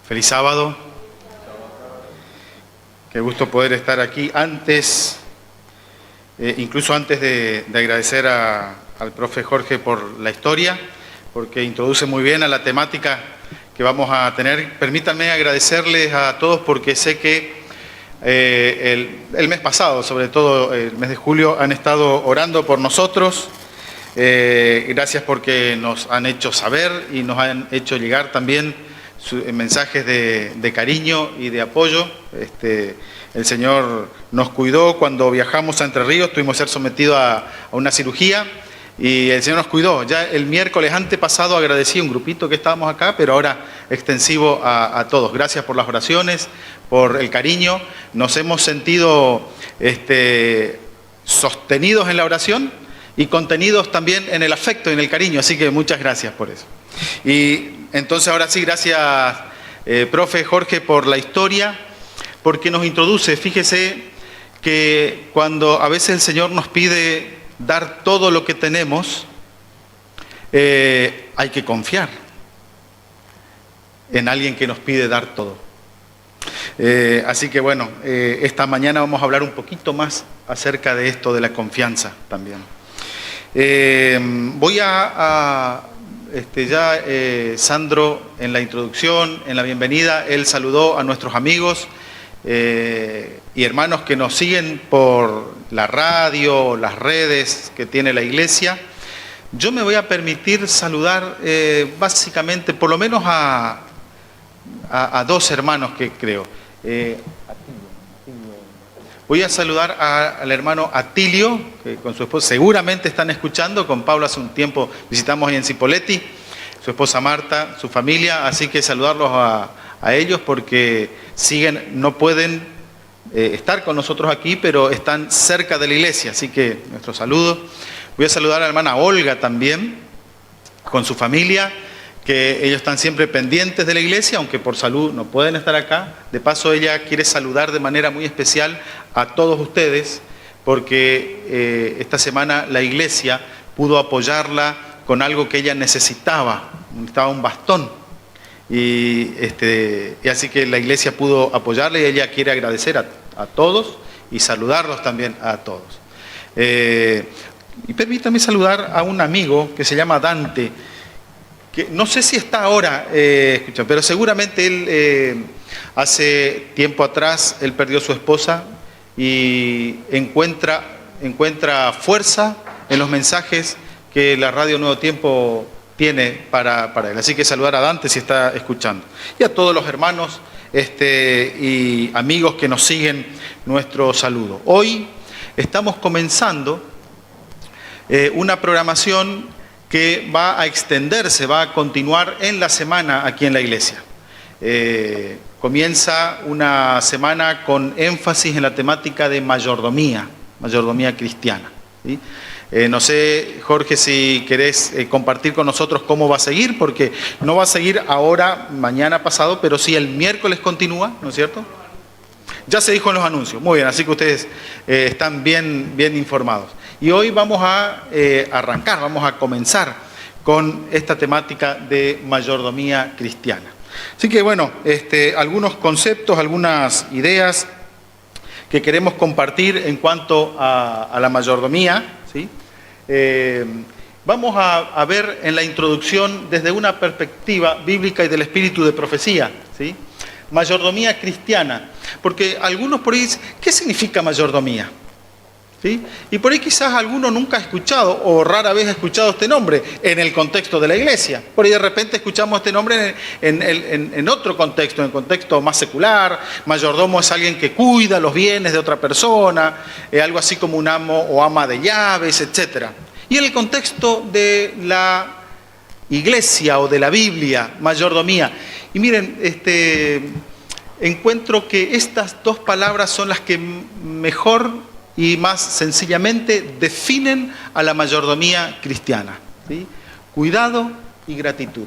Feliz sábado. Qué gusto poder estar aquí incluso antes de agradecer al profe Jorge por la historia, porque introduce muy bien a la temática que vamos a tener. Permítanme agradecerles a todos porque sé que el mes pasado, sobre todo el mes de julio, han estado orando por nosotros. Gracias porque nos han hecho saber y nos han hecho llegar también mensajes de cariño y de apoyo. El Señor nos cuidó cuando viajamos a Entre Ríos, tuvimos que ser sometidos a una cirugía y el Señor nos cuidó. Ya el miércoles antepasado agradecí a un grupito que estábamos acá, pero ahora extensivo a todos. Gracias por las oraciones, por el cariño. Nos hemos sentido sostenidos en la oración y contenidos también en el afecto y en el cariño, así que muchas gracias por eso. Y entonces ahora sí, gracias profe Jorge por la historia, porque nos introduce. Fíjese que cuando a veces el Señor nos pide dar todo lo que tenemos, hay que confiar en alguien que nos pide dar todo. Así que bueno, esta mañana vamos a hablar un poquito más acerca de esto de la confianza también. Voy Sandro en la introducción, en la bienvenida, él saludó a nuestros amigos y hermanos que nos siguen por la radio, las redes que tiene la iglesia. Yo me voy a permitir saludar básicamente, por lo menos a dos hermanos que creo. Voy a saludar al hermano Atilio, que con su esposa seguramente están escuchando. Con Pablo hace un tiempo visitamos ahí en Cipolletti, su esposa Marta, su familia, así que saludarlos a ellos porque no pueden estar con nosotros aquí, pero están cerca de la iglesia, así que nuestro saludo. Voy a saludar a la hermana Olga también, con su familia, que ellos están siempre pendientes de la iglesia, aunque por salud no pueden estar acá. De paso, ella quiere saludar de manera muy especial a todos ustedes, porque esta semana la iglesia pudo apoyarla con algo que ella necesitaba un bastón. Y así que la iglesia pudo apoyarla y ella quiere agradecer a todos y saludarlos también a todos. Y permítame saludar a un amigo que se llama Dante, que no sé si está ahora, pero seguramente él hace tiempo atrás, él perdió a su esposa y encuentra fuerza en los mensajes que la Radio Nuevo Tiempo tiene para él. Así que saludar a Dante si está escuchando. Y a todos los hermanos y amigos que nos siguen, nuestro saludo. Hoy estamos comenzando una programación que va a extenderse, va a continuar en la semana aquí en la iglesia. Comienza una semana con énfasis en la temática de mayordomía cristiana, ¿sí? No sé, Jorge, si querés compartir con nosotros cómo va a seguir, porque no va a seguir ahora, mañana, pasado, pero sí el miércoles continúa, ¿no es cierto? Ya se dijo en los anuncios, muy bien, así que ustedes están bien informados. Y hoy vamos a arrancar, vamos a comenzar con esta temática de mayordomía cristiana. Así que bueno, algunos conceptos, algunas ideas que queremos compartir en cuanto a la mayordomía, ¿sí? Vamos a ver en la introducción desde una perspectiva bíblica y del espíritu de profecía, ¿sí? Mayordomía cristiana, porque algunos por ahí dicen, ¿qué significa mayordomía? ¿Sí? Y por ahí quizás alguno nunca ha escuchado o rara vez ha escuchado este nombre en el contexto de la iglesia. Por ahí de repente escuchamos este nombre en otro contexto, en el contexto más secular. Mayordomo es alguien que cuida los bienes de otra persona, algo así como un amo o ama de llaves, etc. Y en el contexto de la iglesia o de la Biblia, mayordomía. Y miren, encuentro que estas dos palabras son las que mejor y más sencillamente definen a la mayordomía cristiana, ¿sí? Cuidado y gratitud.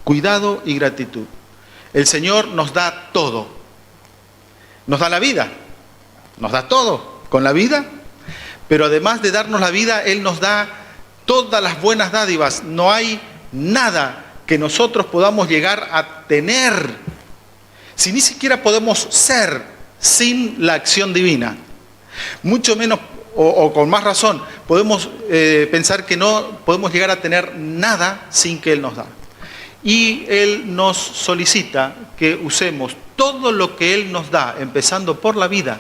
Cuidado y gratitud. El Señor nos da todo. Nos da la vida. Nos da todo con la vida. Pero además de darnos la vida, Él nos da todas las buenas dádivas. No hay nada que nosotros podamos llegar a tener Si ni siquiera podemos ser sin la acción divina, mucho menos o con más razón, podemos pensar que no podemos llegar a tener nada sin que Él nos da. Y Él nos solicita que usemos todo lo que Él nos da, empezando por la vida,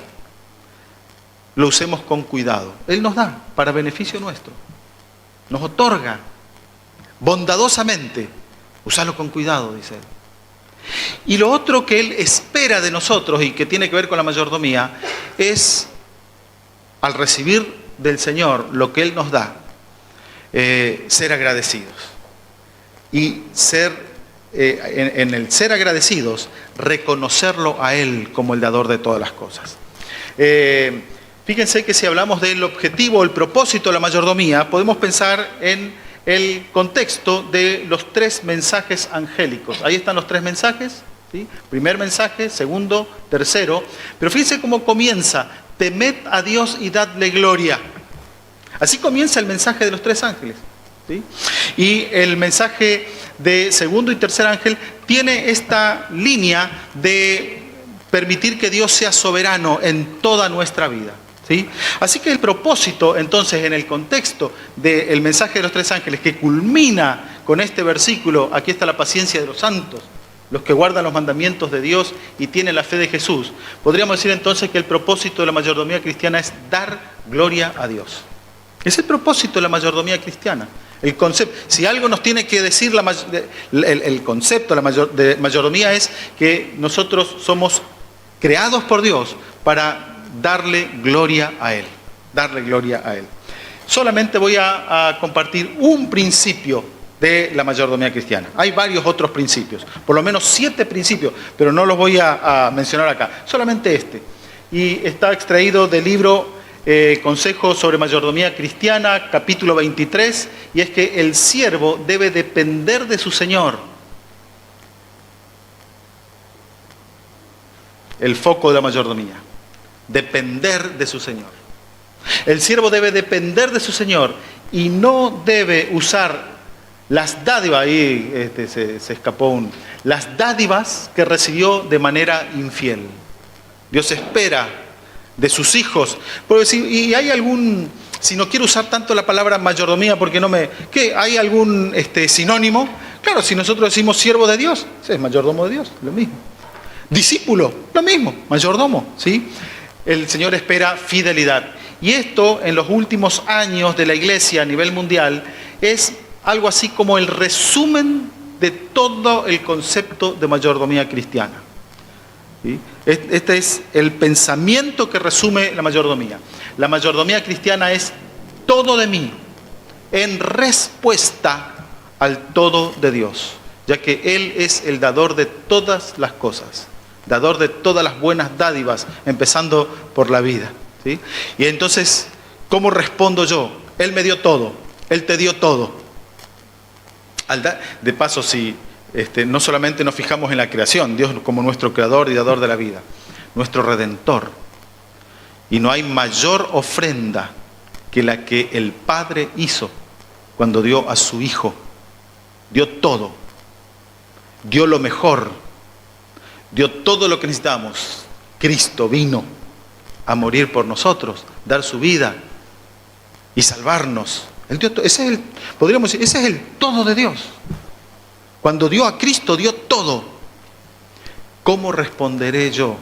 lo usemos con cuidado. Él nos da para beneficio nuestro. Nos otorga bondadosamente. Usarlo con cuidado, dice Él. Y lo otro que Él espera de nosotros y que tiene que ver con la mayordomía es, al recibir del Señor lo que Él nos da, ser agradecidos. Y en el ser agradecidos, reconocerlo a Él como el dador de todas las cosas. Fíjense que si hablamos del objetivo, el propósito de la mayordomía, podemos pensar en el contexto de los 3 mensajes angélicos. Ahí están los 3 mensajes, ¿sí? Primer mensaje, segundo, tercero. Pero fíjense cómo comienza: temed a Dios y dadle gloria. Así comienza el mensaje de los 3 ángeles, ¿sí? Y el mensaje de segundo y tercer ángel tiene esta línea de permitir que Dios sea soberano en toda nuestra vida, ¿sí? Así que el propósito, entonces, en el contexto del mensaje de los 3 ángeles, que culmina con este versículo: aquí está la paciencia de los santos, los que guardan los mandamientos de Dios y tienen la fe de Jesús. Podríamos decir entonces que el propósito de la mayordomía cristiana es dar gloria a Dios. Es el propósito de la mayordomía cristiana. El concepto, si algo nos tiene que decir el concepto de mayordomía, es que nosotros somos creados por Dios para darle gloria a Él. Darle gloria a Él. Solamente voy a compartir un principio de la mayordomía cristiana. Hay varios otros principios, por lo menos 7 principios, pero no los voy a mencionar acá. Solamente este. Y está extraído del libro Consejos sobre mayordomía cristiana, capítulo 23, y es que el siervo debe depender de su Señor. El foco de la mayordomía: depender de su Señor. El siervo debe depender de su Señor y no debe usar las dádivas, ahí se escapó las dádivas que recibió de manera infiel. Dios espera de sus hijos. Porque si no quiero usar tanto la palabra mayordomía porque ¿qué? ¿Hay algún sinónimo? Claro, si nosotros decimos siervo de Dios, es mayordomo de Dios, lo mismo. Discípulo, lo mismo, mayordomo, ¿sí? El Señor espera fidelidad. Y esto, en los últimos años de la Iglesia a nivel mundial, es algo así como el resumen de todo el concepto de mayordomía cristiana, ¿sí? Este es el pensamiento que resume la mayordomía. La mayordomía cristiana es todo de mí en respuesta al todo de Dios, ya que Él es el dador de todas las cosas, dador de todas las buenas dádivas, empezando por la vida, ¿sí? Y entonces, ¿cómo respondo yo? Él me dio todo, Él te dio todo. De paso, si no solamente nos fijamos en la creación, Dios como nuestro creador y dador de la vida, nuestro redentor. Y no hay mayor ofrenda que la que el Padre hizo cuando dio a su Hijo. Dio todo, dio lo mejor, dio todo lo que necesitamos. Cristo vino a morir por nosotros, dar su vida y salvarnos. Podríamos decir, ese es el todo de Dios. Cuando dio a Cristo, dio todo. ¿Cómo responderé yo?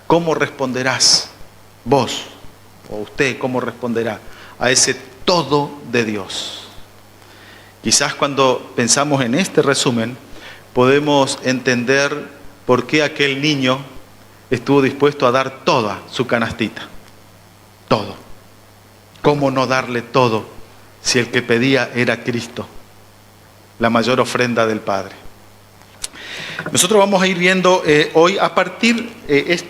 ¿Cómo responderás vos? O usted, ¿cómo responderá a ese todo de Dios? Quizás cuando pensamos en este resumen, podemos entender por qué aquel niño estuvo dispuesto a dar toda su canastita. Todo. ¿Cómo no darle todo si el que pedía era Cristo, la mayor ofrenda del Padre? Nosotros vamos a ir viendo hoy, a partir de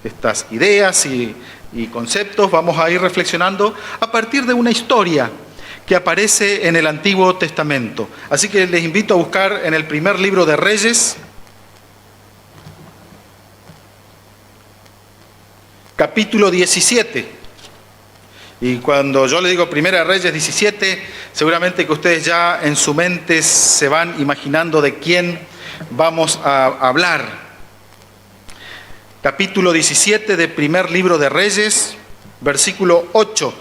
estas ideas y conceptos, vamos a ir reflexionando a partir de una historia que aparece en el Antiguo Testamento. Así que les invito a buscar en el primer libro de Reyes, capítulo 17. Y cuando yo le digo Primera Reyes 17, seguramente que ustedes ya en su mente se van imaginando de quién vamos a hablar. capítulo 17 del primer libro de Reyes, versículo 8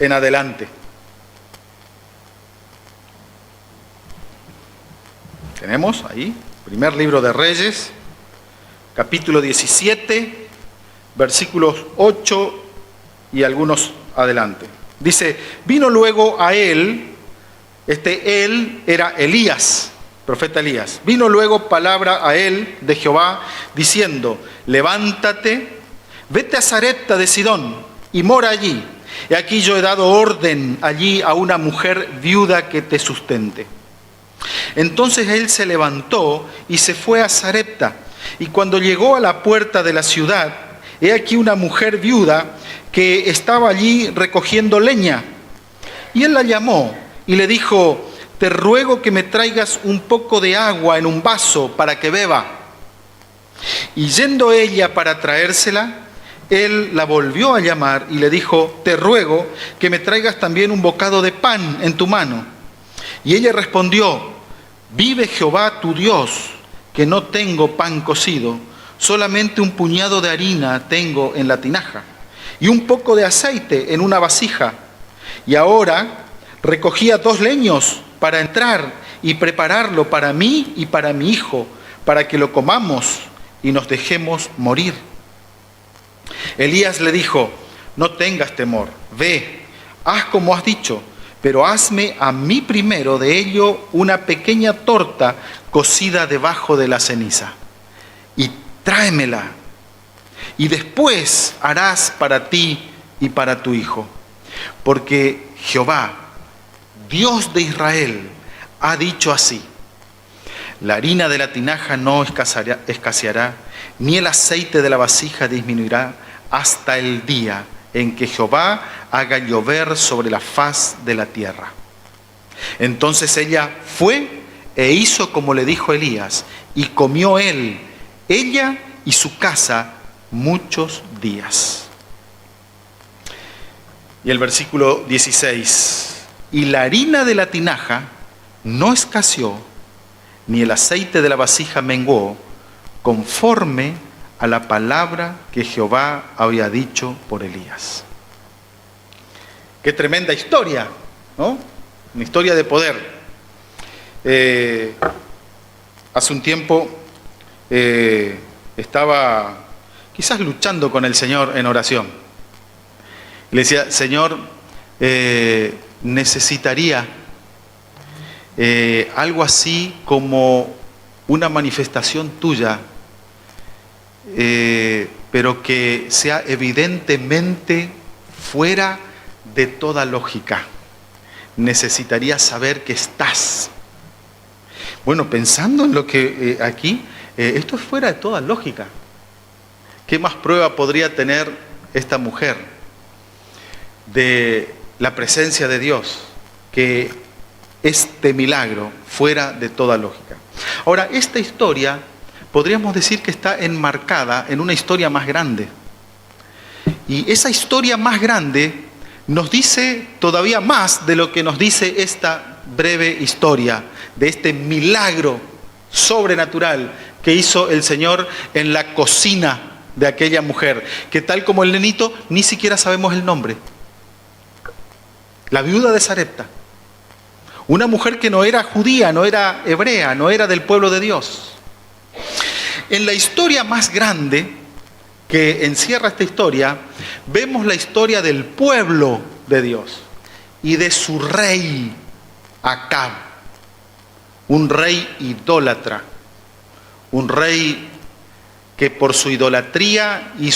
en adelante. Tenemos ahí, primer libro de Reyes, capítulo 17, versículos 8 y algunos adelante. Dice, vino luego a él, él era Elías, profeta Elías. Vino luego palabra a él de Jehová, diciendo, levántate, vete a Sarepta de Sidón y mora allí. Y aquí yo he dado orden allí a una mujer viuda que te sustente. Entonces él se levantó y se fue a Sarepta. Y cuando llegó a la puerta de la ciudad, he aquí una mujer viuda que estaba allí recogiendo leña. Y él la llamó y le dijo, te ruego que me traigas un poco de agua en un vaso para que beba. Y yendo ella para traérsela, él la volvió a llamar y le dijo, te ruego que me traigas también un bocado de pan en tu mano. Y ella respondió, vive Jehová tu Dios, que no tengo pan cocido, solamente un puñado de harina tengo en la tinaja y un poco de aceite en una vasija. Y ahora recogía 2 leños para entrar y prepararlo para mí y para mi hijo, para que lo comamos y nos dejemos morir. Elías le dijo, no tengas temor, ve, haz como has dicho, pero hazme a mí primero de ello una pequeña torta cocida debajo de la ceniza, y tráemela, y después harás para ti y para tu hijo, porque Jehová, Dios de Israel, ha dicho así, la harina de la tinaja no escaseará, ni el aceite de la vasija disminuirá, hasta el día en que Jehová haga llover sobre la faz de la tierra. Entonces ella fue e hizo como le dijo Elías, y comió él, ella y su casa muchos días. Y el versículo 16, y la harina de la tinaja no escaseó, ni el aceite de la vasija menguó, conforme a la palabra que Jehová había dicho por Elías. Qué tremenda historia, ¿no? Una historia de poder. Hace un tiempo estaba quizás luchando con el Señor en oración. Le decía, Señor, necesitaría algo así como una manifestación tuya, pero que sea evidentemente fuera de toda lógica. Necesitaría saber que estás. Bueno, pensando en lo que aquí, esto es fuera de toda lógica. ¿Qué más prueba podría tener esta mujer de la presencia de Dios que este milagro fuera de toda lógica? Ahora, esta historia podríamos decir que está enmarcada en una historia más grande. Y esa historia más grande nos dice todavía más de lo que nos dice esta breve historia, de este milagro sobrenatural que hizo el Señor en la cocina de aquella mujer, que tal como el nenito, ni siquiera sabemos el nombre. La viuda de Sarepta. Una mujer que no era judía, no era hebrea, no era del pueblo de Dios. En la historia más grande que encierra esta historia, vemos la historia del pueblo de Dios y de su rey Acab, un rey idólatra, un rey que por su idolatría y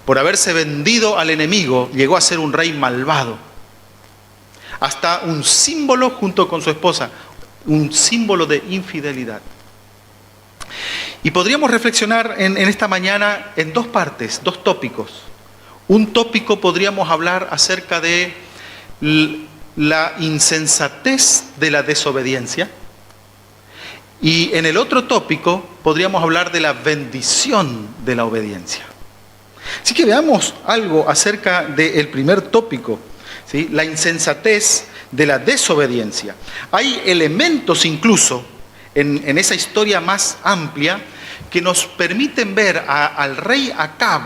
por haberse vendido al enemigo, llegó a ser un rey malvado. Hasta un símbolo junto con su esposa, un símbolo de infidelidad. Y podríamos reflexionar en esta mañana en 2 partes, 2 tópicos. Un tópico podríamos hablar acerca de la insensatez de la desobediencia. Y en el otro tópico podríamos hablar de la bendición de la obediencia. Así que veamos algo acerca del primer tópico, ¿sí? La insensatez de la desobediencia. Hay elementos incluso en esa historia más amplia que nos permiten ver al rey Acab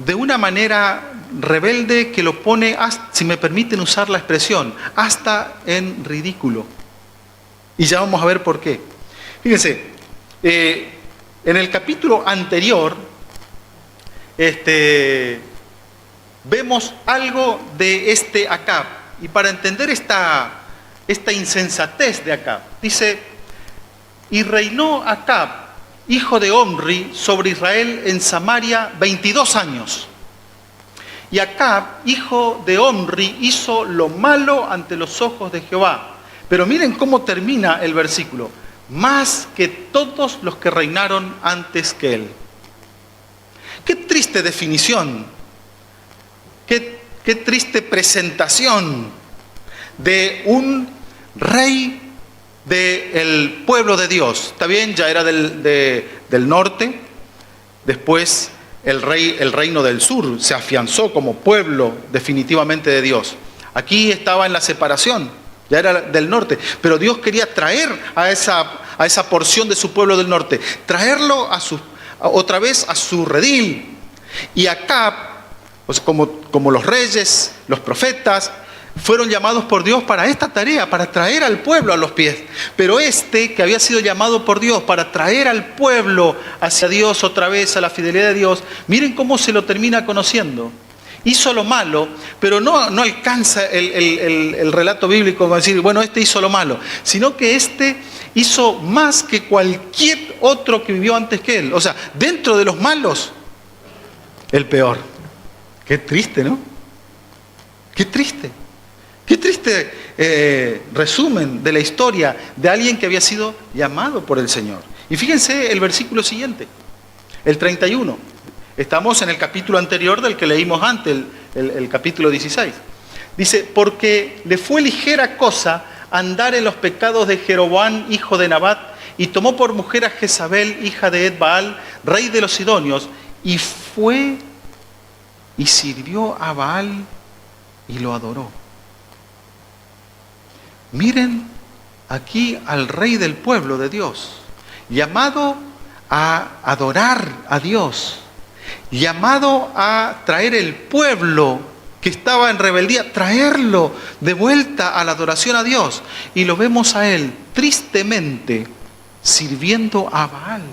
de una manera rebelde que lo pone, si me permiten usar la expresión, hasta en ridículo. Y ya vamos a ver por qué. Fíjense, en el capítulo anterior vemos algo de este Acab. Y para entender esta insensatez de Acab, dice: y reinó Acab, hijo de Omri, sobre Israel en Samaria 22 años. Y Acab, hijo de Omri, hizo lo malo ante los ojos de Jehová. Pero miren cómo termina el versículo: más que todos los que reinaron antes que él. Qué triste definición, qué triste presentación de un rey del pueblo de Dios. Está bien, ya era del norte, después el reino del sur se afianzó como pueblo definitivamente de Dios. Aquí estaba en la separación, ya era del norte, pero Dios quería traer a esa porción de su pueblo del norte, traerlo otra vez a su redil. Y acá, pues como los reyes, los profetas, fueron llamados por Dios para esta tarea, para traer al pueblo a los pies. Pero que había sido llamado por Dios para traer al pueblo hacia Dios otra vez, a la fidelidad de Dios, miren cómo se lo termina conociendo. Hizo lo malo, pero no alcanza el relato bíblico como decir, bueno, hizo lo malo, sino que hizo más que cualquier otro que vivió antes que él. O sea, dentro de los malos, el peor. Qué triste, ¿no? Qué triste. Qué triste resumen de la historia de alguien que había sido llamado por el Señor. Y fíjense el versículo siguiente, el 31. Estamos en el capítulo anterior del que leímos antes, el capítulo 16. Dice: porque le fue ligera cosa andar en los pecados de Jeroboam, hijo de Nabat, y tomó por mujer a Jezabel, hija de Ed-Baal, rey de los Sidonios, y fue y sirvió a Baal y lo adoró. Miren aquí al rey del pueblo de Dios, llamado a adorar a Dios, llamado a traer el pueblo que estaba en rebeldía, traerlo de vuelta a la adoración a Dios. Y lo vemos a él tristemente sirviendo a Baal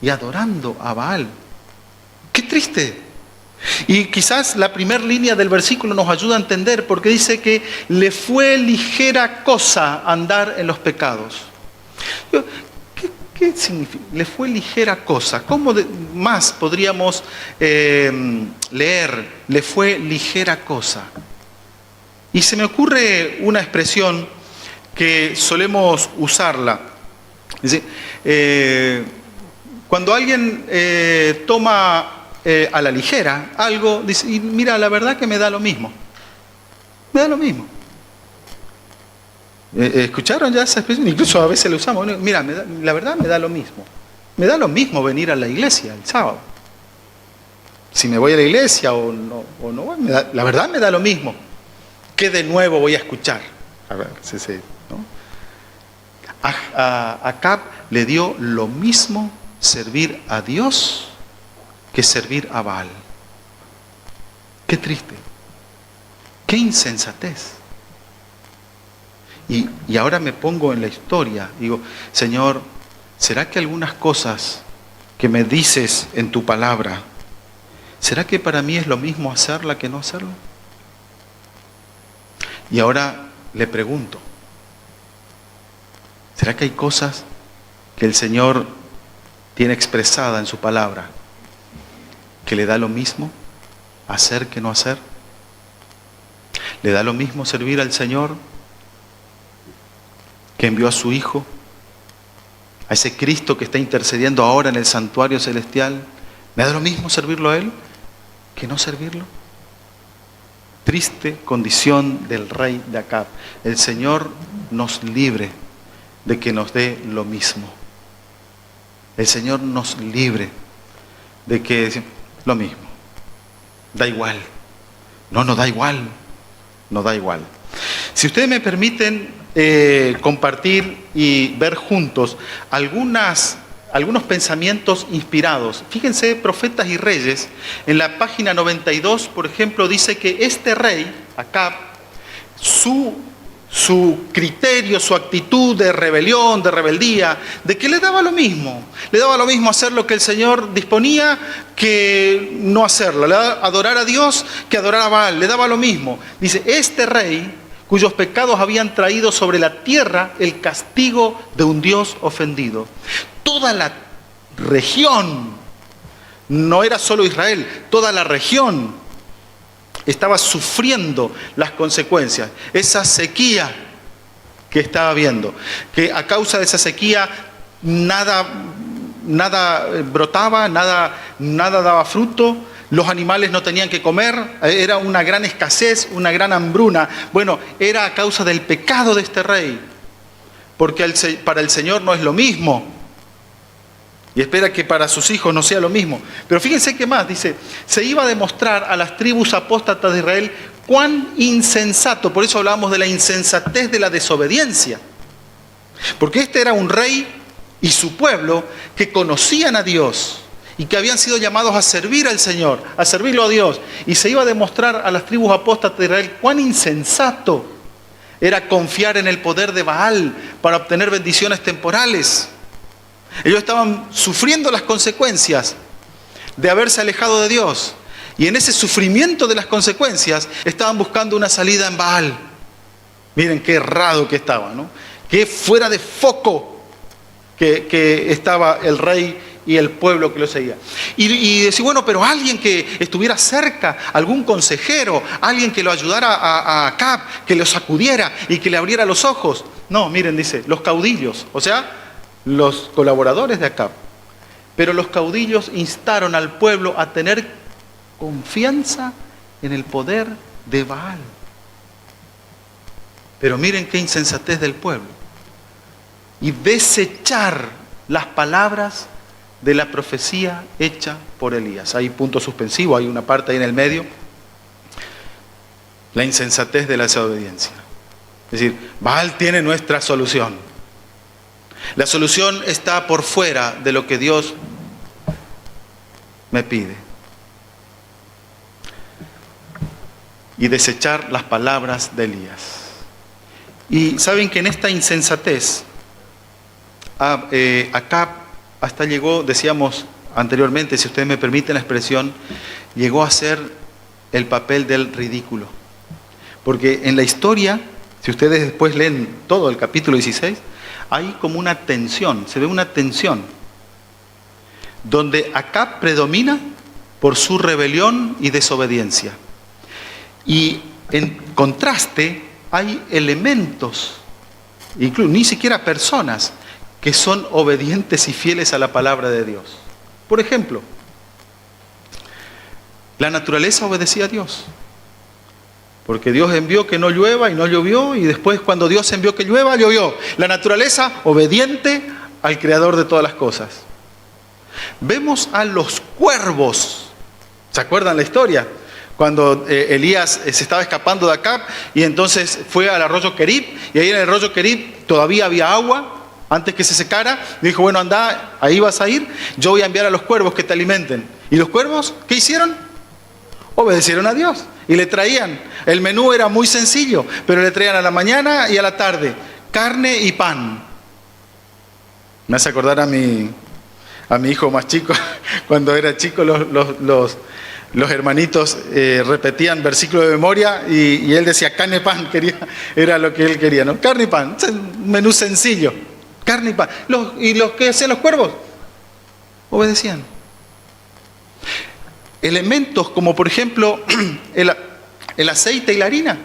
y adorando a Baal. ¡Qué triste! Y quizás la primera línea del versículo nos ayuda a entender, porque dice que le fue ligera cosa andar en los pecados. ¿Qué significa? Le fue ligera cosa. ¿Cómo más podríamos leer? Le fue ligera cosa. Y se me ocurre una expresión que solemos usarla. Es decir, cuando alguien toma a la ligera algo, dice: y mira, la verdad que me da lo mismo. Me da lo mismo. ¿Escucharon ya esa expresión? Incluso a veces la usamos. Mira, la verdad me da lo mismo. Me da lo mismo venir a la iglesia el sábado. Si me voy a la iglesia o no la verdad me da lo mismo. ¿Qué de nuevo voy a escuchar? A ver, ¿no? A Acab le dio lo mismo servir a Dios que servir a Baal. Qué triste, qué insensatez. Y ahora me pongo en la historia, digo: Señor, ¿será que algunas cosas que me dices en tu palabra, será que para mí es lo mismo hacerla que no hacerla? Y ahora le pregunto: ¿será que hay cosas que el Señor tiene expresada en su palabra que le da lo mismo hacer que no hacer? ¿Le da lo mismo servir al Señor que envió a su Hijo, a ese Cristo que está intercediendo ahora en el santuario celestial? ¿Me da lo mismo servirlo a Él que no servirlo? Triste condición del rey de Acab. El Señor nos libre de que nos dé lo mismo. El Señor nos libre de que lo mismo. Da igual. No da igual. No da igual. Si ustedes me permiten compartir y ver juntos algunas algunos pensamientos inspirados. Fíjense, Profetas y Reyes, en la página 92, por ejemplo, dice que este rey, Acab, su criterio, su actitud de rebelión, de rebeldía, de que le daba lo mismo hacer lo que el Señor disponía que no hacerlo, adorar a Dios que adorar a Baal, le daba lo mismo. Dice, este rey, cuyos pecados habían traído sobre la tierra el castigo de un Dios ofendido. Toda la región, no era solo Israel, toda la región estaba sufriendo las consecuencias, esa sequía que estaba viendo, que a causa de esa sequía nada brotaba, nada daba fruto, los animales no tenían que comer, era una gran escasez, una gran hambruna. Bueno, era a causa del pecado de este rey, porque para el Señor no es lo mismo. Y espera que para sus hijos no sea lo mismo. Pero fíjense qué más, dice, se iba a demostrar a las tribus apóstatas de Israel cuán insensato, por eso hablábamos de la insensatez de la desobediencia. Porque este era un rey y su pueblo que conocían a Dios y que habían sido llamados a servir al Señor, a servirlo a Dios. Y se iba a demostrar a las tribus apóstatas de Israel cuán insensato era confiar en el poder de Baal para obtener bendiciones temporales. Ellos estaban sufriendo las consecuencias de haberse alejado de Dios. Y en ese sufrimiento de las consecuencias estaban buscando una salida en Baal. Miren qué errado que estaba, ¿no? Qué fuera de foco que estaba el rey y el pueblo que lo seguía. Y decir, bueno, pero alguien que estuviera cerca, algún consejero, alguien que lo ayudara a Acab, que lo sacudiera y que le abriera los ojos. No, miren, dice, los caudillos, o sea, los colaboradores de Acab. Pero los caudillos instaron al pueblo a tener confianza en el poder de Baal. Pero miren qué insensatez del pueblo. Y desechar las palabras de la profecía hecha por Elías. Hay punto suspensivo, hay una parte ahí en el medio. La insensatez de la desobediencia. Es decir, Baal tiene nuestra solución. La solución está por fuera de lo que Dios me pide. Y desechar las palabras de Elías. Y saben que en esta insensatez, Acab hasta llegó, decíamos anteriormente, si ustedes me permiten la expresión, llegó a ser el papel del ridículo. Porque en la historia, si ustedes después leen todo el capítulo 16, hay como una tensión, se ve una tensión, donde Acab predomina por su rebelión y desobediencia. Y en contraste hay elementos, incluso ni siquiera personas, que son obedientes y fieles a la palabra de Dios. Por ejemplo, la naturaleza obedecía a Dios. Porque Dios envió que no llueva y no llovió, y después cuando Dios envió que llueva, llovió. La naturaleza obediente al Creador de todas las cosas. Vemos a los cuervos. ¿Se acuerdan la historia? Cuando Elías se estaba escapando de Acab y entonces fue al arroyo Querib, y ahí en el arroyo Querib todavía había agua antes que se secara. Dijo, bueno, anda, ahí vas a ir, yo voy a enviar a los cuervos que te alimenten. ¿Y los cuervos qué hicieron? Obedecieron a Dios y le traían. El menú era muy sencillo, pero le traían a la mañana y a la tarde carne y pan. Me hace acordar a mi hijo más chico. Cuando era chico los hermanitos repetían versículos de memoria y él decía carne y pan, era lo que él quería, ¿no? Carne y pan, un menú sencillo, carne y pan. ¿Y los que hacían los cuervos? Obedecían. Elementos como por ejemplo el aceite y la harina.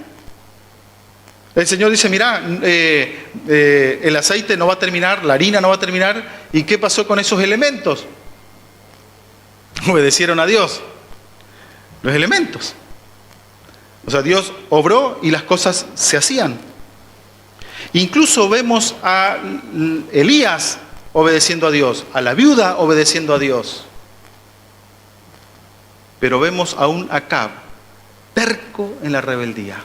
El Señor dice, mirá, el aceite no va a terminar, la harina no va a terminar. ¿Y qué pasó con esos elementos? Obedecieron a Dios. Los elementos. O sea, Dios obró y las cosas se hacían. Incluso vemos a Elías obedeciendo a Dios, a la viuda obedeciendo a Dios. Pero vemos a un Acab terco en la rebeldía,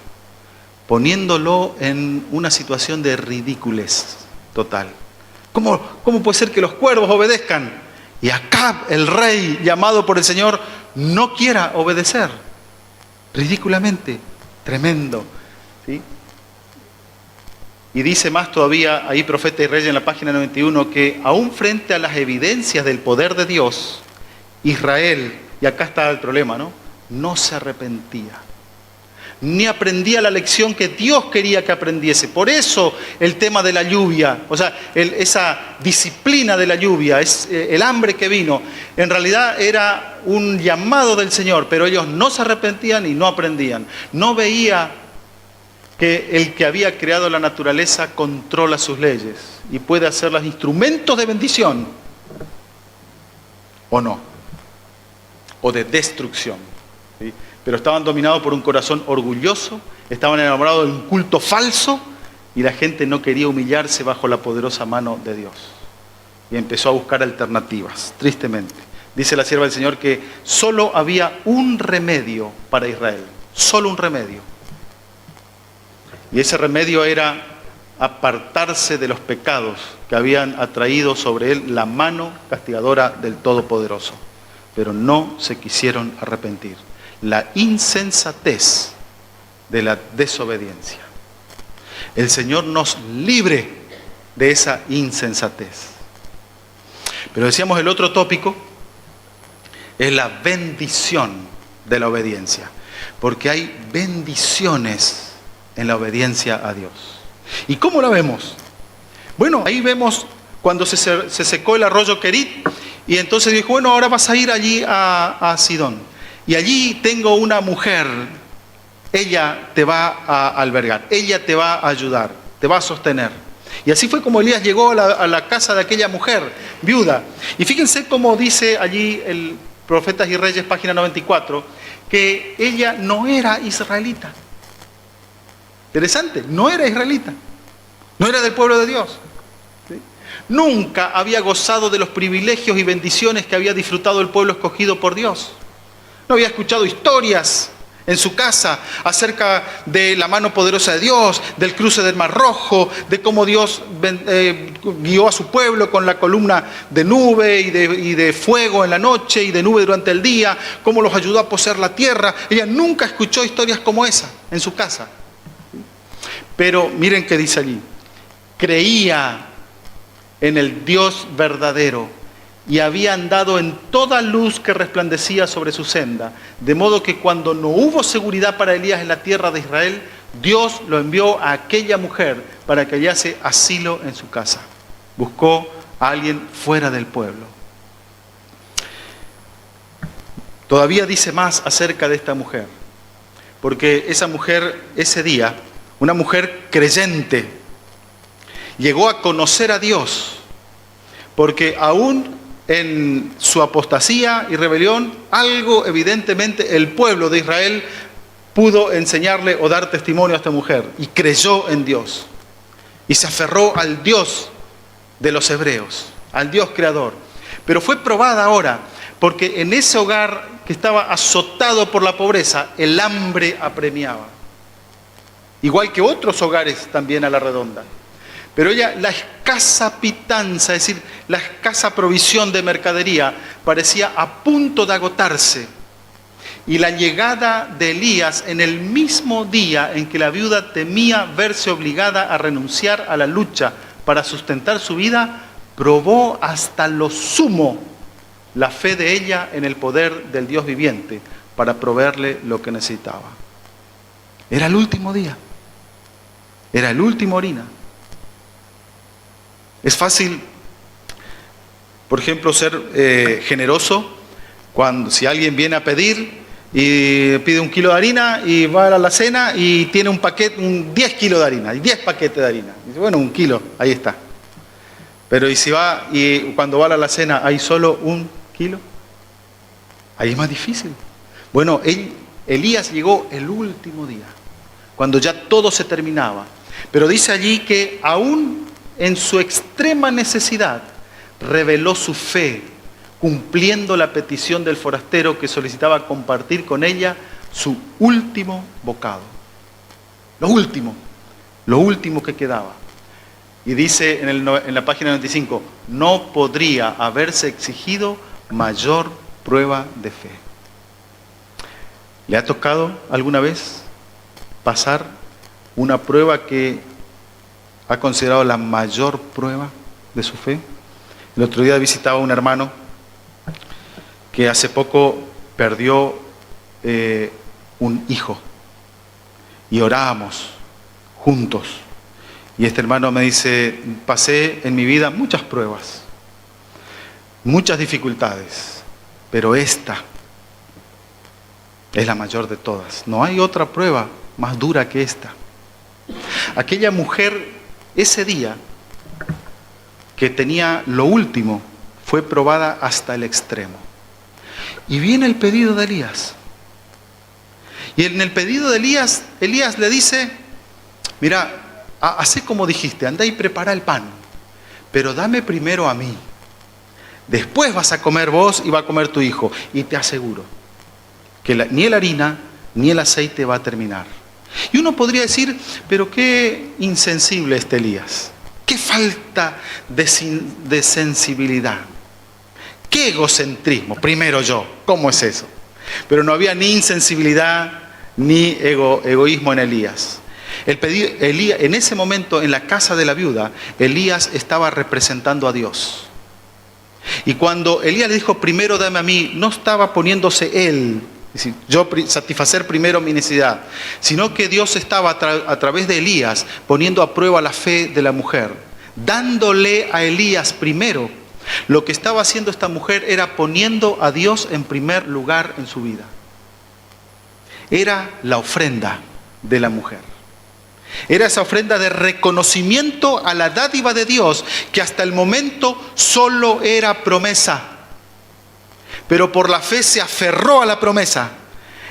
poniéndolo en una situación de ridiculez total. ¿Cómo puede ser que los cuervos obedezcan? Y Acab, el rey llamado por el Señor, no quiera obedecer. Ridículamente, tremendo. ¿Sí? Y dice más todavía, ahí Profeta y Rey en la página 91, que aún frente a las evidencias del poder de Dios, Israel, y acá está el problema, no se arrepentía, ni aprendía la lección que Dios quería que aprendiese. Por eso el tema de la lluvia, o sea, esa disciplina de la lluvia, el hambre que vino, en realidad era un llamado del Señor, pero ellos no se arrepentían y no aprendían. No veía que el que había creado la naturaleza controla sus leyes y puede hacerlas instrumentos de bendición, o no, o de destrucción, ¿sí? Pero estaban dominados por un corazón orgulloso, estaban enamorados de un culto falso y la gente no quería humillarse bajo la poderosa mano de Dios. Y empezó a buscar alternativas, tristemente. Dice la sierva del Señor que solo había un remedio para Israel, solo un remedio. Y ese remedio era apartarse de los pecados que habían atraído sobre él la mano castigadora del Todopoderoso. Pero no se quisieron arrepentir. La insensatez de la desobediencia. El Señor nos libre de esa insensatez. Pero decíamos, el otro tópico es la bendición de la obediencia. Porque hay bendiciones en la obediencia a Dios. ¿Y cómo la vemos? Bueno, ahí vemos cuando se secó el arroyo Querit, y entonces dijo, bueno, ahora vas a ir allí a Sidón. Y allí tengo una mujer, ella te va a albergar, ella te va a ayudar, te va a sostener. Y así fue como Elías llegó a la casa de aquella mujer, viuda. Y fíjense cómo dice allí el Profetas y Reyes, página 94, que ella no era israelita. Interesante, no era israelita, no era del pueblo de Dios. ¿Sí? Nunca había gozado de los privilegios y bendiciones que había disfrutado el pueblo escogido por Dios. No había escuchado historias en su casa acerca de la mano poderosa de Dios, del cruce del Mar Rojo, de cómo Dios guió a su pueblo con la columna de nube y de fuego en la noche y de nube durante el día, cómo los ayudó a poseer la tierra. Ella nunca escuchó historias como esa en su casa. Pero miren qué dice allí. Creía en el Dios verdadero y había andado en toda luz que resplandecía sobre su senda. De modo que cuando no hubo seguridad para Elías en la tierra de Israel, Dios lo envió a aquella mujer para que hallase asilo en su casa. Buscó a alguien fuera del pueblo. Todavía dice más acerca de esta mujer. Porque esa mujer, ese día, una mujer creyente, llegó a conocer a Dios, porque aún en su apostasía y rebelión, algo evidentemente el pueblo de Israel pudo enseñarle o dar testimonio a esta mujer, y creyó en Dios, y se aferró al Dios de los hebreos, al Dios creador. Pero fue probada ahora, porque en ese hogar que estaba azotado por la pobreza, el hambre apremiaba. Igual que otros hogares también a la redonda. Pero ella, la escasa pitanza, es decir, la escasa provisión de mercadería, parecía a punto de agotarse. Y la llegada de Elías en el mismo día en que la viuda temía verse obligada a renunciar a la lucha para sustentar su vida, probó hasta lo sumo la fe de ella en el poder del Dios viviente para proveerle lo que necesitaba. Era el último día. Era el último orina. Es fácil, por ejemplo, ser generoso si alguien viene a pedir y pide 1 kilo de harina y va a la alacena y tiene un paquete, 10 kilos de harina, y 10 paquetes de harina. Dice, bueno, 1 kilo, ahí está. Pero ¿y si va y cuando va a la alacena hay solo 1 kilo? Ahí es más difícil. Bueno, Elías llegó el último día, cuando ya todo se terminaba. Pero dice allí que aún en su extrema necesidad reveló su fe, cumpliendo la petición del forastero que solicitaba compartir con ella su último bocado. Lo último que quedaba. Y dice en la página 95, no podría haberse exigido mayor prueba de fe. ¿Le ha tocado alguna vez pasar una prueba que ha considerado la mayor prueba de su fe? El otro día visitaba a un hermano que hace poco perdió un hijo y orábamos juntos. Y este hermano me dice, pasé en mi vida muchas pruebas, muchas dificultades, pero esta es la mayor de todas. No hay otra prueba más dura que esta. Aquella mujer, ese día, que tenía lo último, fue probada hasta el extremo. Y viene el pedido de Elías. Y en el pedido de Elías, Elías le dice, mira, hacé como dijiste, anda y prepara el pan, pero dame primero a mí. Después vas a comer vos y va a comer tu hijo. Y te aseguro que ni la harina ni el aceite va a terminar. Y uno podría decir, pero qué insensible este Elías. Qué falta de sensibilidad. Qué egocentrismo. Primero yo. ¿Cómo es eso? Pero no había ni insensibilidad ni egoísmo en Elías. En ese momento, en la casa de la viuda, Elías estaba representando a Dios. Y cuando Elías le dijo, primero dame a mí, no estaba poniéndose él, es decir, yo satisfacer primero mi necesidad, sino que Dios estaba a través de Elías poniendo a prueba la fe de la mujer, dándole a Elías primero. Lo que estaba haciendo esta mujer era poniendo a Dios en primer lugar en su vida. Era la ofrenda de la mujer. Era esa ofrenda de reconocimiento a la dádiva de Dios, que hasta el momento solo era promesa. Pero por la fe se aferró a la promesa.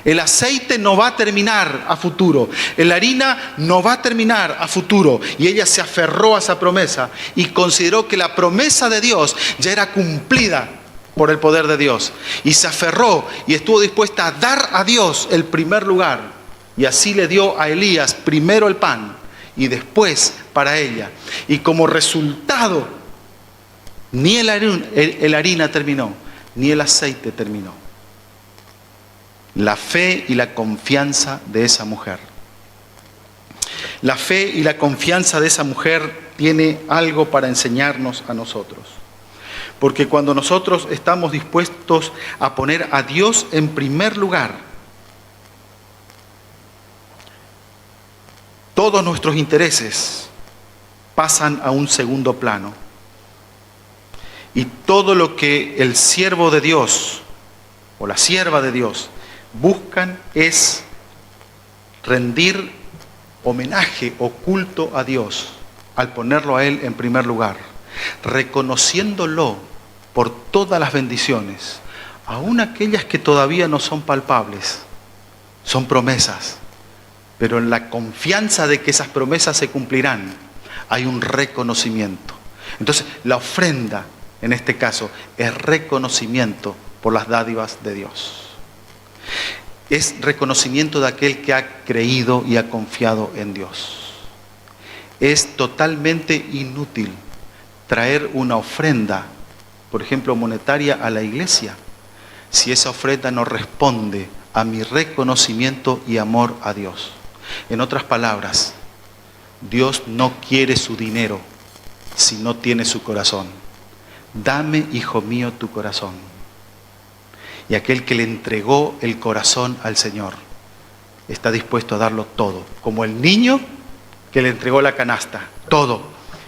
El aceite no va a terminar a futuro. La harina no va a terminar a futuro. Y ella se aferró a esa promesa y consideró que la promesa de Dios ya era cumplida por el poder de Dios. Y se aferró y estuvo dispuesta a dar a Dios el primer lugar. Y así le dio a Elías primero el pan y después para ella. Y como resultado, ni el harina terminó, ni el aceite terminó. La fe y la confianza de esa mujer. La fe y la confianza de esa mujer tiene algo para enseñarnos a nosotros. Porque cuando nosotros estamos dispuestos a poner a Dios en primer lugar, todos nuestros intereses pasan a un segundo plano. Y todo lo que el siervo de Dios o la sierva de Dios buscan es rendir homenaje o culto a Dios al ponerlo a Él en primer lugar, reconociéndolo por todas las bendiciones, aun aquellas que todavía no son palpables, son promesas. Pero en la confianza de que esas promesas se cumplirán, hay un reconocimiento. Entonces, la ofrenda, en este caso, es reconocimiento por las dádivas de Dios. Es reconocimiento de aquel que ha creído y ha confiado en Dios. Es totalmente inútil traer una ofrenda, por ejemplo, monetaria a la iglesia, si esa ofrenda no responde a mi reconocimiento y amor a Dios. En otras palabras, Dios no quiere su dinero si no tiene su corazón. Dame, hijo mío, tu corazón. Y aquel que le entregó el corazón al Señor está dispuesto a darlo todo, como el niño que le entregó la canasta, todo,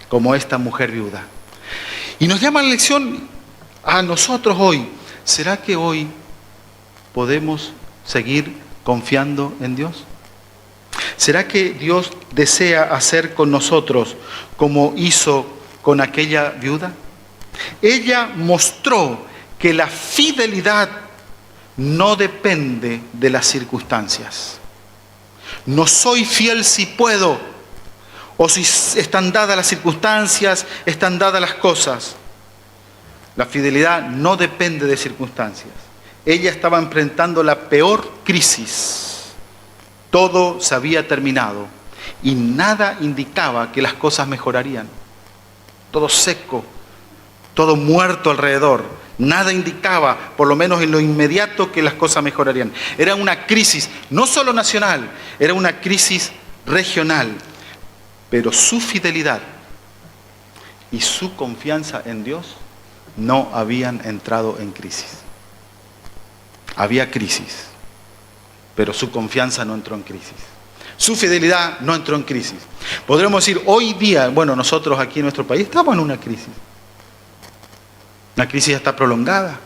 como esta mujer viuda. Y nos llama la lección a nosotros hoy. ¿Será que hoy podemos seguir confiando en Dios? ¿Será que Dios desea hacer con nosotros como hizo con aquella viuda? Ella mostró que la fidelidad no depende de las circunstancias. No soy fiel si puedo, o si están dadas las circunstancias, están dadas las cosas. La fidelidad no depende de circunstancias. Ella estaba enfrentando la peor crisis. Todo se había terminado y nada indicaba que las cosas mejorarían. todo seco, todo muerto alrededor. Nada indicaba, por lo menos en lo inmediato, que las cosas mejorarían. Era una crisis, no solo nacional, era una crisis regional. Pero su fidelidad y su confianza en Dios no habían entrado en crisis. Había crisis, pero su confianza no entró en crisis. Su fidelidad no entró en crisis. Podremos decir, hoy día, bueno, nosotros aquí en nuestro país estamos en una crisis. Una crisis hasta prolongada.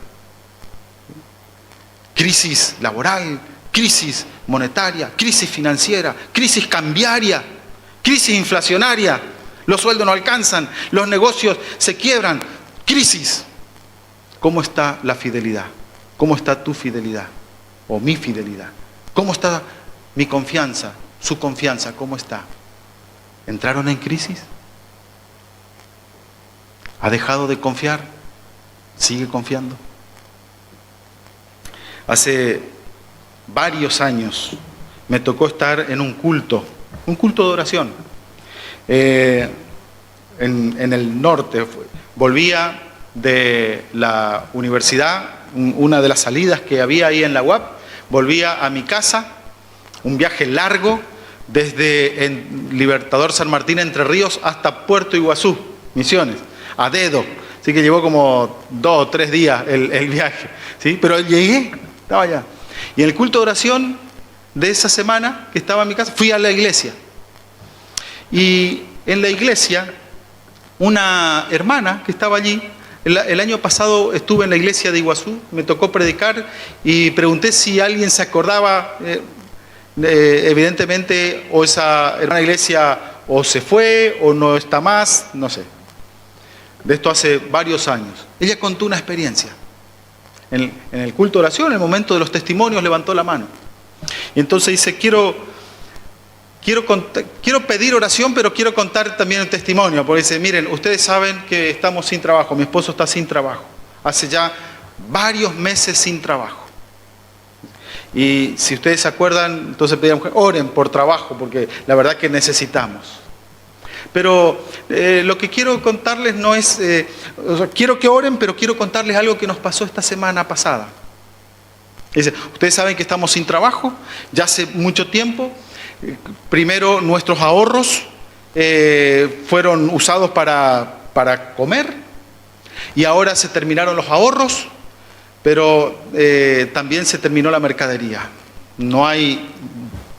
Crisis laboral, crisis monetaria, crisis financiera, crisis cambiaria, crisis inflacionaria. Los sueldos no alcanzan, los negocios se quiebran. Crisis. ¿Cómo está la fidelidad? ¿Cómo está tu fidelidad? O mi fidelidad. ¿Cómo está mi confianza? Su confianza, ¿cómo está? ¿Entraron en crisis? ¿Ha dejado de confiar? ¿Sigue confiando? Hace varios años me tocó estar en un culto de oración, en el norte. Volvía de la universidad, una de las salidas que había ahí en la UAP, volvía a mi casa, un viaje largo desde Libertador San Martín, Entre Ríos, hasta Puerto Iguazú, Misiones, a dedo. Así que llevó como 2 o 3 días el viaje, ¿sí? Pero llegué, estaba allá. Y en el culto de oración de esa semana que estaba en mi casa, fui a la iglesia. Y en la iglesia, una hermana que estaba allí, el año pasado estuve en la iglesia de Iguazú, me tocó predicar y pregunté si alguien se acordaba, evidentemente, o esa hermana iglesia o se fue o no está más, no sé. De esto hace varios años. Ella contó una experiencia. En el culto de oración, en el momento de los testimonios, levantó la mano. Y entonces dice, quiero pedir oración, pero quiero contar también un testimonio. Porque dice, miren, ustedes saben que estamos sin trabajo. Mi esposo está sin trabajo. Hace ya varios meses sin trabajo. Y si ustedes se acuerdan, entonces pedíamos, oren por trabajo, porque la verdad que necesitamos. Pero lo que quiero contarles no es, quiero que oren, pero quiero contarles algo que nos pasó esta semana pasada. Dice, ustedes saben que estamos sin trabajo, ya hace mucho tiempo. Primero nuestros ahorros fueron usados para comer y ahora se terminaron los ahorros, pero también se terminó la mercadería. No hay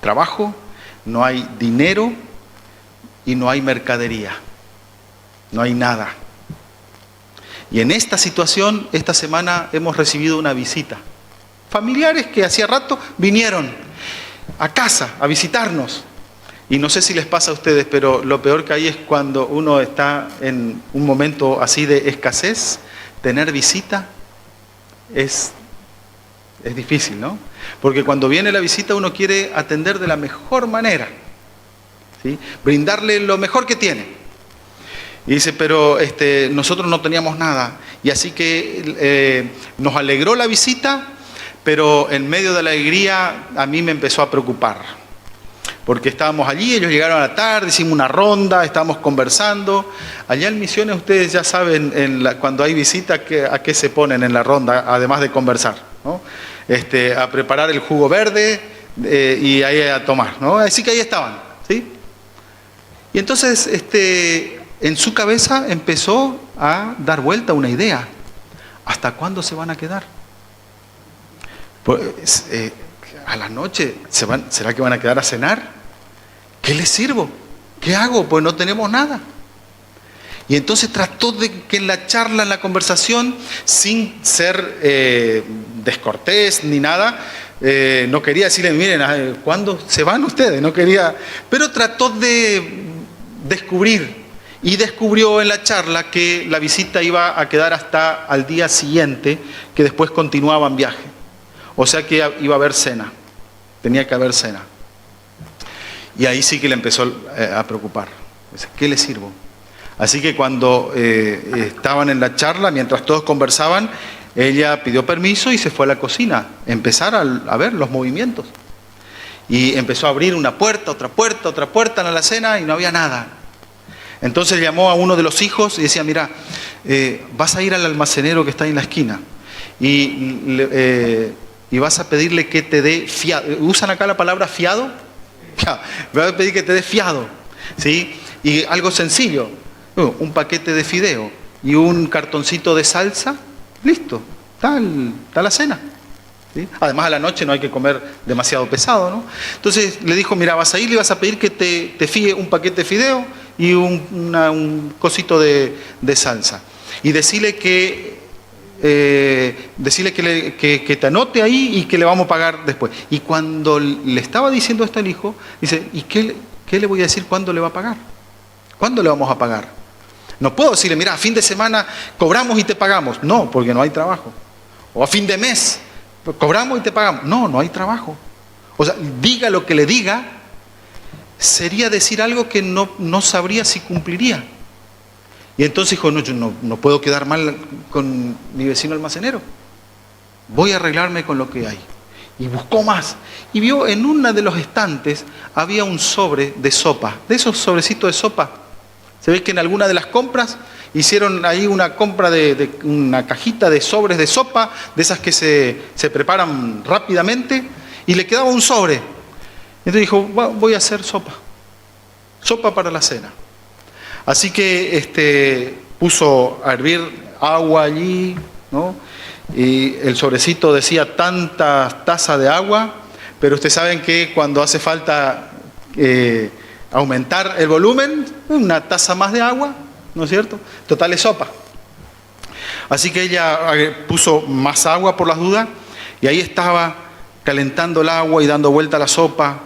trabajo, no hay dinero y no hay mercadería, no hay nada. Y en esta situación, esta semana hemos recibido una visita. Familiares que hacía rato vinieron a casa a visitarnos. Y no sé si les pasa a ustedes, pero lo peor que hay es cuando uno está en un momento así de escasez, tener visita es difícil, ¿no? Porque cuando viene la visita uno quiere atender de la mejor manera, ¿sí? Brindarle lo mejor que tiene. Y dice, pero nosotros no teníamos nada. Y así que nos alegró la visita, pero en medio de la alegría a mí me empezó a preocupar. Porque estábamos allí, ellos llegaron a la tarde, hicimos una ronda, estábamos conversando. Allá en Misiones ustedes ya saben, cuando hay visita, a qué se ponen en la ronda, además de conversar, ¿no? A preparar el jugo verde y ahí a tomar, ¿no? Así que ahí estaban, ¿sí? Y entonces en su cabeza empezó a dar vuelta una idea. ¿Hasta cuándo se van a quedar? Pues, a la noche, ¿será que van a quedar a cenar? ¿Qué les sirvo? ¿Qué hago? Pues no tenemos nada. Y entonces trató de que en la charla, en la conversación, sin ser descortés ni nada, no quería decirle, miren, ¿cuándo se van ustedes? No quería, pero trató de descubrir. Y descubrió en la charla que la visita iba a quedar hasta al día siguiente, que después continuaban viaje. O sea que iba a haber cena, tenía que haber cena. Y ahí sí que le empezó a preocupar. ¿Qué le sirvo? Así que cuando estaban en la charla, mientras todos conversaban, ella pidió permiso y se fue a la cocina, empezar a ver los movimientos. Y empezó a abrir una puerta, otra puerta en la alacena y no había nada. Entonces llamó a uno de los hijos y decía, mira, vas a ir al almacenero que está ahí en la esquina y vas a pedirle que te dé fiado. ¿Usan acá la palabra fiado? Ya, vas a pedir que te dé fiado, ¿sí? Y algo sencillo, un paquete de fideo y un cartoncito de salsa, listo, está la cena. ¿Sí? Además a la noche no hay que comer demasiado pesado, ¿no? Entonces le dijo, mira, vas a ir y vas a pedir que te fíe un paquete de fideo y un cosito de salsa. Y decirle que te anote ahí y que le vamos a pagar después. Y cuando le estaba diciendo esto al hijo, dice, ¿y qué le voy a decir cuándo le va a pagar? ¿Cuándo le vamos a pagar? No puedo decirle, mira, a fin de semana cobramos y te pagamos. No, porque no hay trabajo. O a fin de mes, cobramos y te pagamos. No, no hay trabajo. O sea, diga lo que le diga, sería decir algo que no sabría si cumpliría. Y entonces dijo, no, yo no puedo quedar mal con mi vecino almacenero. Voy a arreglarme con lo que hay. Y buscó más. Y vio en uno de los estantes había un sobre de sopa. De esos sobrecitos de sopa. Se ve que en alguna de las compras hicieron ahí una compra de una cajita de sobres de sopa, de esas que se preparan rápidamente, y le quedaba un sobre. Entonces dijo, voy a hacer sopa. Sopa para la cena. Así que puso a hervir agua allí, ¿no? Y el sobrecito decía tantas tazas de agua, pero ustedes saben que cuando hace falta aumentar el volumen, una taza más de agua, ¿no es cierto? Total es sopa. Así que ella puso más agua por las dudas, y ahí estaba calentando el agua y dando vuelta a la sopa,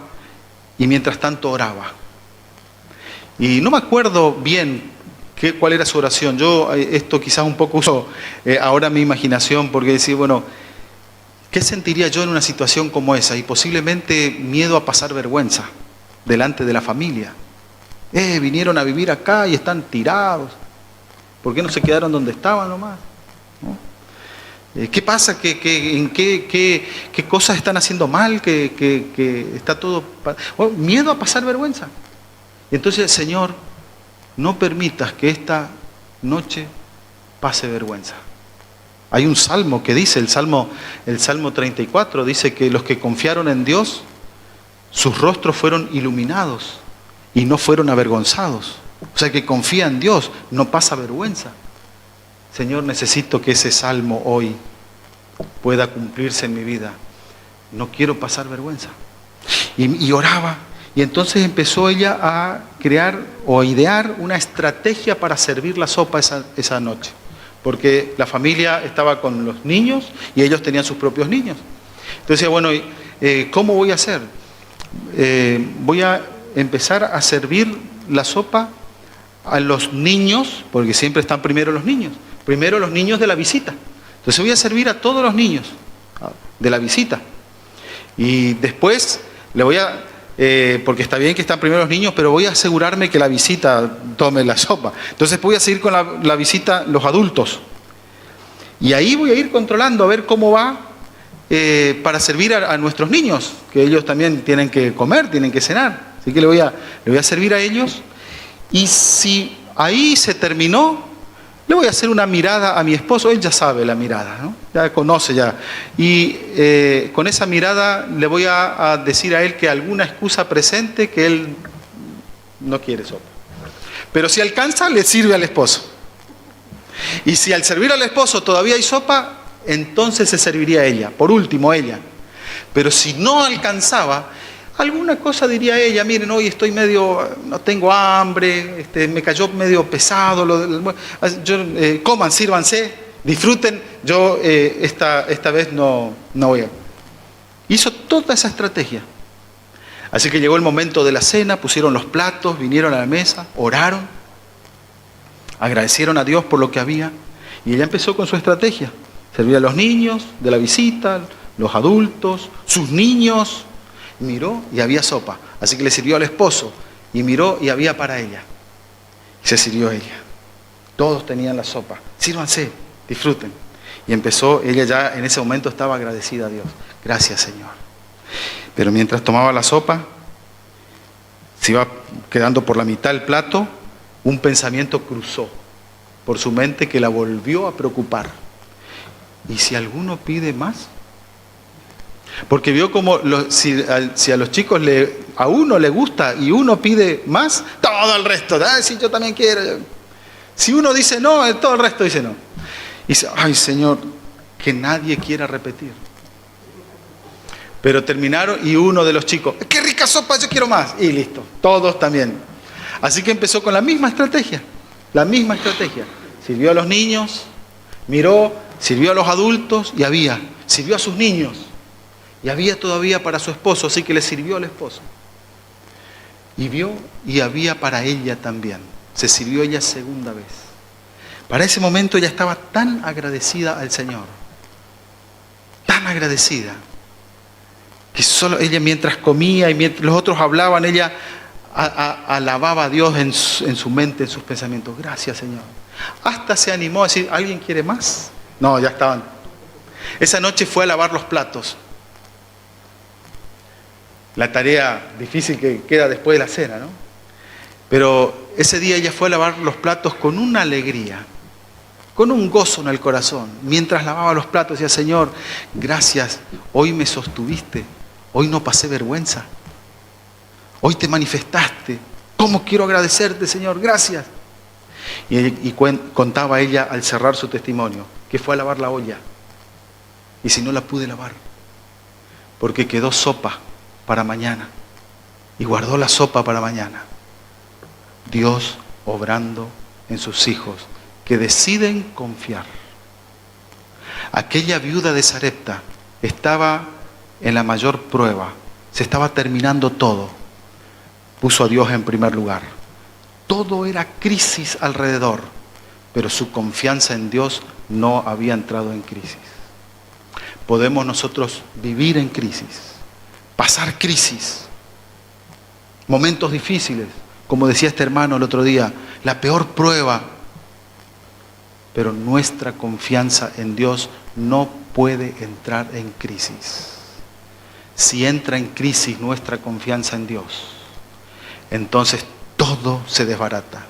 y mientras tanto oraba. Y no me acuerdo bien cuál era su oración. Yo esto quizás un poco uso ahora mi imaginación, porque decir, bueno, ¿qué sentiría yo en una situación como esa? Y posiblemente miedo a pasar vergüenza delante de la familia. Vinieron a vivir acá y están tirados. ¿Por qué no se quedaron donde estaban nomás? ¿No? ¿Qué pasa? ¿Qué cosas están haciendo mal? Que está todo... Bueno, miedo a pasar vergüenza. Y entonces, Señor, no permitas que esta noche pase vergüenza. Hay un salmo que dice, el Salmo 34, dice que los que confiaron en Dios, sus rostros fueron iluminados y no fueron avergonzados. O sea, que confía en Dios, no pasa vergüenza. Señor, necesito que ese salmo hoy pueda cumplirse en mi vida. No quiero pasar vergüenza. Y oraba. Y entonces empezó ella a crear o a idear una estrategia para servir la sopa esa noche. Porque la familia estaba con los niños y ellos tenían sus propios niños. Entonces decía, bueno, ¿cómo voy a hacer? Voy a empezar a servir la sopa a los niños, porque siempre están primero los niños. Primero los niños de la visita. Entonces voy a servir a todos los niños de la visita. Y después le voy a... porque está bien que están primero los niños, pero voy a asegurarme que la visita tome la sopa. Entonces voy a seguir con la visita los adultos. Y ahí voy a ir controlando a ver cómo va para servir a nuestros niños, que ellos también tienen que comer, tienen que cenar. Así que le voy a servir a ellos. Y si ahí se terminó, le voy a hacer una mirada a mi esposo. Él ya sabe la mirada, ¿no? Ya conoce ya. Y con esa mirada le voy a decir a él que alguna excusa presente que él no quiere sopa. Pero si alcanza, le sirve al esposo. Y si al servir al esposo todavía hay sopa, entonces se serviría a ella. Por último, ella. Pero si no alcanzaba, alguna cosa diría ella, miren, hoy estoy no tengo hambre, me cayó medio pesado, coman, sírvanse, disfruten, yo esta vez no voy a... Hizo toda esa estrategia. Así que llegó el momento de la cena, pusieron los platos, vinieron a la mesa, oraron, agradecieron a Dios por lo que había, y ella empezó con su estrategia. Servía a los niños de la visita, los adultos, sus niños. Miró y había sopa. Así que le sirvió al esposo. Y miró y había para ella. Y se sirvió a ella. Todos tenían la sopa. Sírvanse, disfruten. Y empezó, ella ya en ese momento estaba agradecida a Dios. Gracias, Señor. Pero mientras tomaba la sopa, se iba quedando por la mitad el plato un pensamiento cruzó por su mente que la volvió a preocupar. ¿Y si alguno pide más? Porque vio como si a los chicos a uno le gusta y uno pide más, todo el resto, sí, yo también quiero. Si uno dice no, todo el resto dice no. Y dice, ay Señor, que nadie quiera repetir. Pero terminaron y uno de los chicos, ¡qué rica sopa, yo quiero más! Y listo, todos también. Así que empezó con la misma estrategia. Sirvió a los niños, miró, sirvió a los adultos y sirvió a sus niños. Y había todavía para su esposo, así que le sirvió al esposo. Y vio y había para ella también. Se sirvió ella segunda vez. Para ese momento ella estaba tan agradecida al Señor. Tan agradecida. Que solo ella mientras comía y mientras los otros hablaban, ella alababa a Dios en su mente, en sus pensamientos. Gracias, Señor. Hasta se animó a decir, ¿alguien quiere más? No, ya estaban. Esa noche fue a lavar los platos. La tarea difícil que queda después de la cena, ¿no? Pero ese día ella fue a lavar los platos con una alegría, con un gozo en el corazón. Mientras lavaba los platos decía, Señor, gracias, hoy me sostuviste, hoy no pasé vergüenza, hoy te manifestaste. ¿Cómo quiero agradecerte, Señor? Gracias. Y contaba ella al cerrar su testimonio que fue a lavar la olla. Y si no la pude lavar, porque quedó sopa para mañana. Y guardó la sopa para mañana. Dios obrando en sus hijos que deciden confiar. Aquella viuda de Sarepta estaba en la mayor prueba. Se estaba terminando todo. Puso a Dios en primer lugar. Todo era crisis alrededor, pero su confianza en Dios no había entrado en crisis. Podemos nosotros vivir en crisis, pasar crisis, momentos difíciles, como decía este hermano el otro día, la peor prueba, pero nuestra confianza en Dios no puede entrar en crisis. Si entra en crisis nuestra confianza en Dios, entonces todo se desbarata.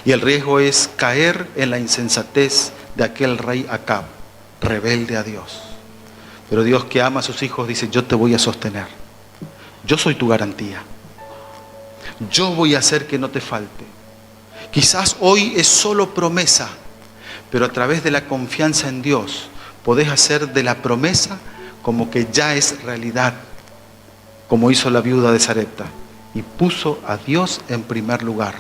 Y el riesgo es caer en la insensatez de aquel rey Acab, rebelde a Dios. Pero Dios, que ama a sus hijos, dice, yo te voy a sostener. Yo soy tu garantía. Yo voy a hacer que no te falte. Quizás hoy es solo promesa, pero a través de la confianza en Dios podés hacer de la promesa como que ya es realidad, como hizo la viuda de Sarepta. Y puso a Dios en primer lugar.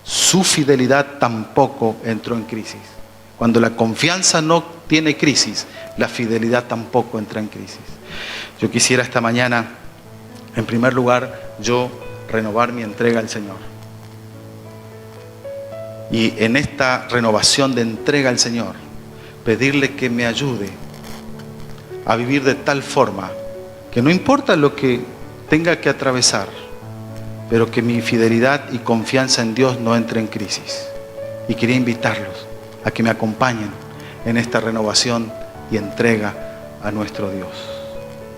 Su fidelidad tampoco entró en crisis. Cuando la confianza no tiene crisis, la fidelidad tampoco entra en crisis. Yo quisiera esta mañana, en primer lugar, yo renovar mi entrega al Señor. Y en esta renovación de entrega al Señor, pedirle que me ayude a vivir de tal forma que no importa lo que tenga que atravesar, pero que mi fidelidad y confianza en Dios no entre en crisis. Y quería invitarlos a que me acompañen en esta renovación y entrega a nuestro Dios.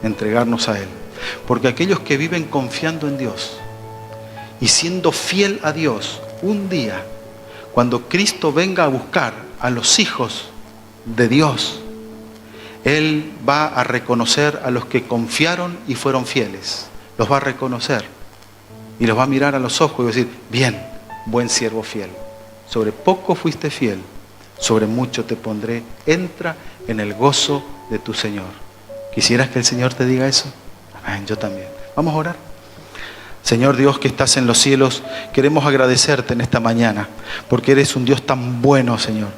Entregarnos a Él. Porque aquellos que viven confiando en Dios y siendo fiel a Dios, un día, cuando Cristo venga a buscar a los hijos de Dios, Él va a reconocer a los que confiaron y fueron fieles. Los va a reconocer. Y los va a mirar a los ojos y va a decir, bien, buen siervo fiel. Sobre poco fuiste fiel, sobre mucho te pondré. Entra en el gozo de tu Señor. ¿Quisieras que el Señor te diga eso? Amén, yo también. Vamos a orar. Señor Dios que estás en los cielos, queremos agradecerte en esta mañana, porque eres un Dios tan bueno, Señor.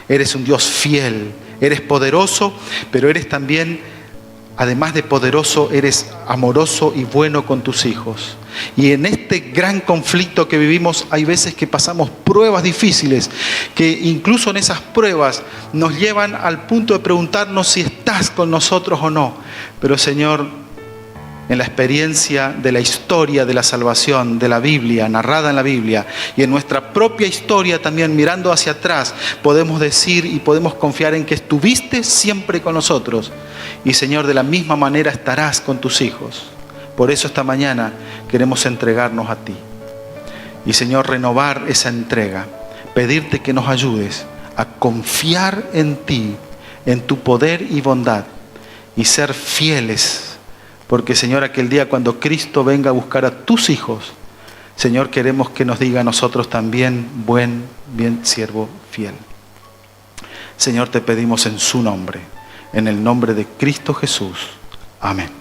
Eres un Dios fiel, eres poderoso, pero eres también, además de poderoso, eres amoroso y bueno con tus hijos. Y en este gran conflicto que vivimos, hay veces que pasamos pruebas difíciles, que incluso en esas pruebas nos llevan al punto de preguntarnos si estás con nosotros o no. Pero Señor, en la experiencia de la historia de la salvación, de la Biblia, narrada en la Biblia, y en nuestra propia historia también mirando hacia atrás, podemos decir y podemos confiar en que estuviste siempre con nosotros. Y Señor, de la misma manera estarás con tus hijos. Por eso esta mañana queremos entregarnos a ti. Y Señor, renovar esa entrega, pedirte que nos ayudes a confiar en ti, en tu poder y bondad, y ser fieles, porque Señor, aquel día cuando Cristo venga a buscar a tus hijos, Señor, queremos que nos diga a nosotros también, bien siervo fiel. Señor, te pedimos en su nombre, en el nombre de Cristo Jesús. Amén.